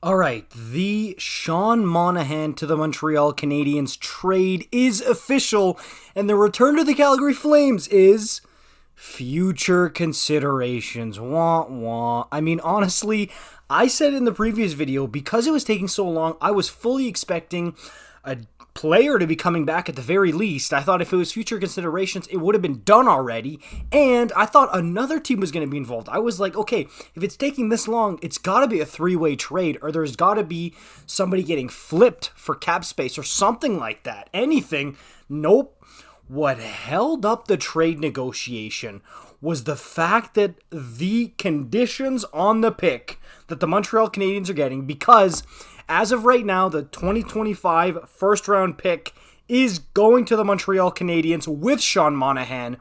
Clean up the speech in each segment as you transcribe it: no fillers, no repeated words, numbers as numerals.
All right, the Sean Monahan to the Montreal Canadiens trade is official, and the return to the Calgary Flames is future considerations. Wah wah. I mean, honestly, I said in the previous video, because it was taking so long, I was fully expecting a player to be coming back at the very least. I thought if it was future considerations, it would have been done already. And I thought another team was going to be involved. I was like, okay, if it's taking this long, it's got to be a three-way trade, or there's got to be somebody getting flipped for cap space or something like that. Anything. Nope. What held up the trade negotiation was the fact that the conditions on the pick that the Montreal Canadiens are getting, because as of right now, the 2025 first round pick is going to the Montreal Canadiens with Sean Monahan.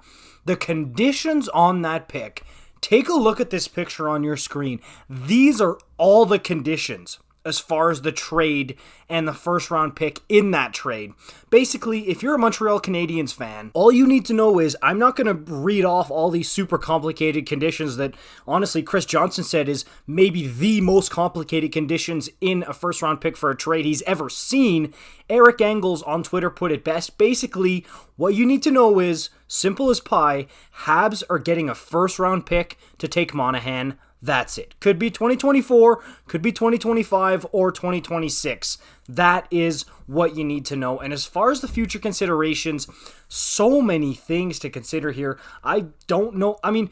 The conditions on that pick, take a look at this picture on your screen. These are all the conditions as far as the trade and the first round pick in that trade. Basically, if you're a Montreal Canadiens fan, all you need to know is, I'm not going to read off all these super complicated conditions that, honestly, Chris Johnson said is maybe the most complicated conditions in a first round pick for a trade he's ever seen. Eric Engels on Twitter put it best. Basically, what you need to know is, simple as pie, Habs are getting a first round pick to take Monahan. That's it. Could be 2024, could be 2025, or 2026. That is what you need to know. And as far as the future considerations, so many things to consider here. I don't know. I mean,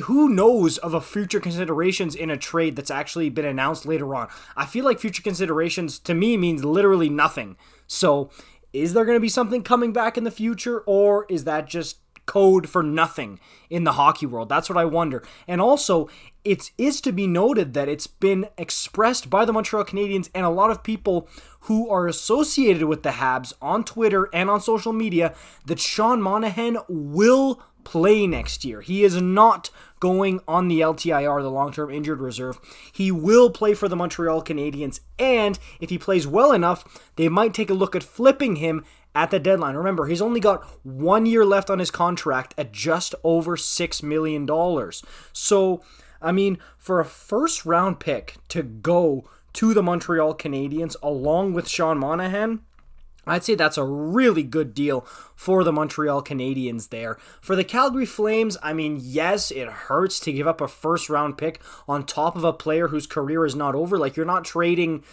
who knows of a future considerations in a trade that's actually been announced later on? I feel like future considerations to me means literally nothing. So, is there going to be something coming back in the future, or is that just code for nothing in the hockey world? That's what I wonder. And also, it is to be noted that it's been expressed by the Montreal Canadiens and a lot of people who are associated with the Habs on Twitter and on social media that Sean Monahan will play next year. He is not going on the LTIR, the long-term injured reserve. He will play for the Montreal Canadiens, and if he plays well enough, they might take a look at flipping him at the deadline. Remember, he's only got 1 year left on his contract at just over $6 million. So, I mean, for a first-round pick to go to the Montreal Canadiens along with Sean Monahan, I'd say that's a really good deal for the Montreal Canadiens there. For the Calgary Flames, I mean, yes, it hurts to give up a first-round pick on top of a player whose career is not over. Like, you're not trading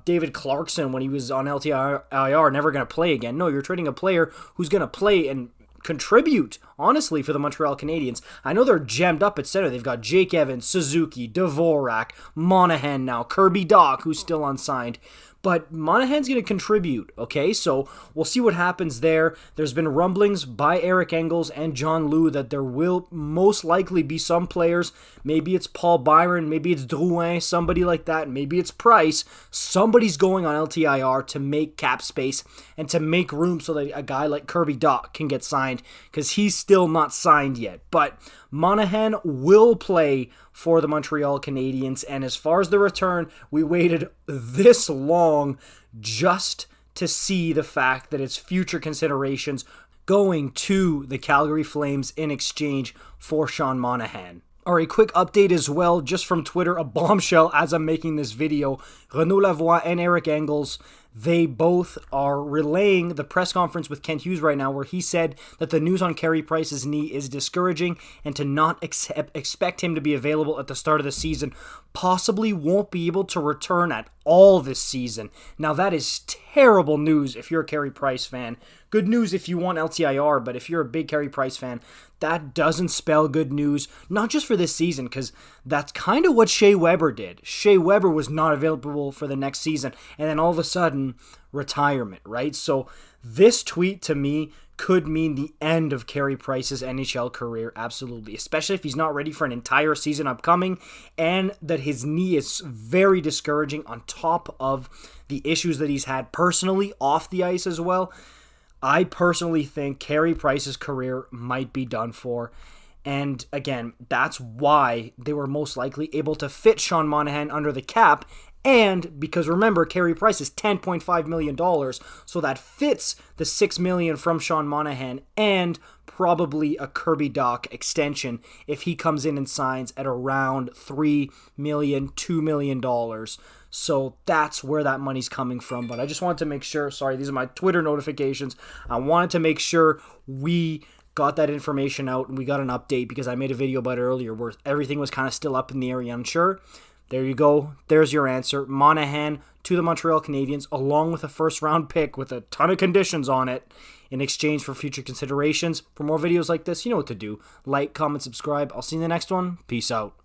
David Clarkson when he was on LTIR, never going to play again. No, you're trading a player who's going to play and contribute, honestly, for the Montreal Canadiens. I know they're jammed up at center. They've got Jake Evans, Suzuki, Dvorak, Monahan now, Kirby Dach, who's still unsigned. But Monahan's going to contribute, okay? So we'll see what happens there. There's been rumblings by Eric Engels and John Liu that there will most likely be some players. Maybe it's Paul Byron, maybe it's Drouin, somebody like that. Maybe it's Price. Somebody's going on LTIR to make cap space and to make room so that a guy like Kirby Dach can get signed, because he's still not signed yet. But Monahan will play for the Montreal Canadiens, and as far as the return, we waited this long just to see the fact that it's future considerations going to the Calgary Flames in exchange for Sean Monahan. Alright, quick update as well, just from Twitter, a bombshell as I'm making this video. Renaud Lavoie and Eric Engels, they both are relaying the press conference with Kent Hughes right now, where he said that the news on Carey Price's knee is discouraging and to not expect him to be available at the start of the season. Possibly won't be able to return at all this season. Now that is terrible news if you're a Carey Price fan. Good news if you want LTIR, but if you're a big Carey Price fan, that doesn't spell good news, not just for this season, because that's kind of what Shea Weber did. Shea Weber was not available for the next season, and then all of a sudden, retirement, right? So this tweet to me could mean the end of Carey Price's NHL career, absolutely, especially if he's not ready for an entire season upcoming, and that his knee is very discouraging on top of the issues that he's had personally off the ice as well. I personally think Carey Price's career might be done for. And again, that's why they were most likely able to fit Sean Monahan under the cap. And because remember, Carey Price is $10.5 million, so that fits the $6 million from Sean Monahan and probably a Kirby Dach extension if he comes in and signs at around $3 million, $2 million. So that's where that money's coming from. But I just wanted to make sure, sorry, these are my Twitter notifications. I wanted to make sure we got that information out and we got an update because I made a video about it earlier where everything was kind of still up in the air, unsure. There you go. There's your answer. Monahan to the Montreal Canadiens along with a first-round pick with a ton of conditions on it in exchange for future considerations. For more videos like this, you know what to do. Like, comment, subscribe. I'll see you in the next one. Peace out.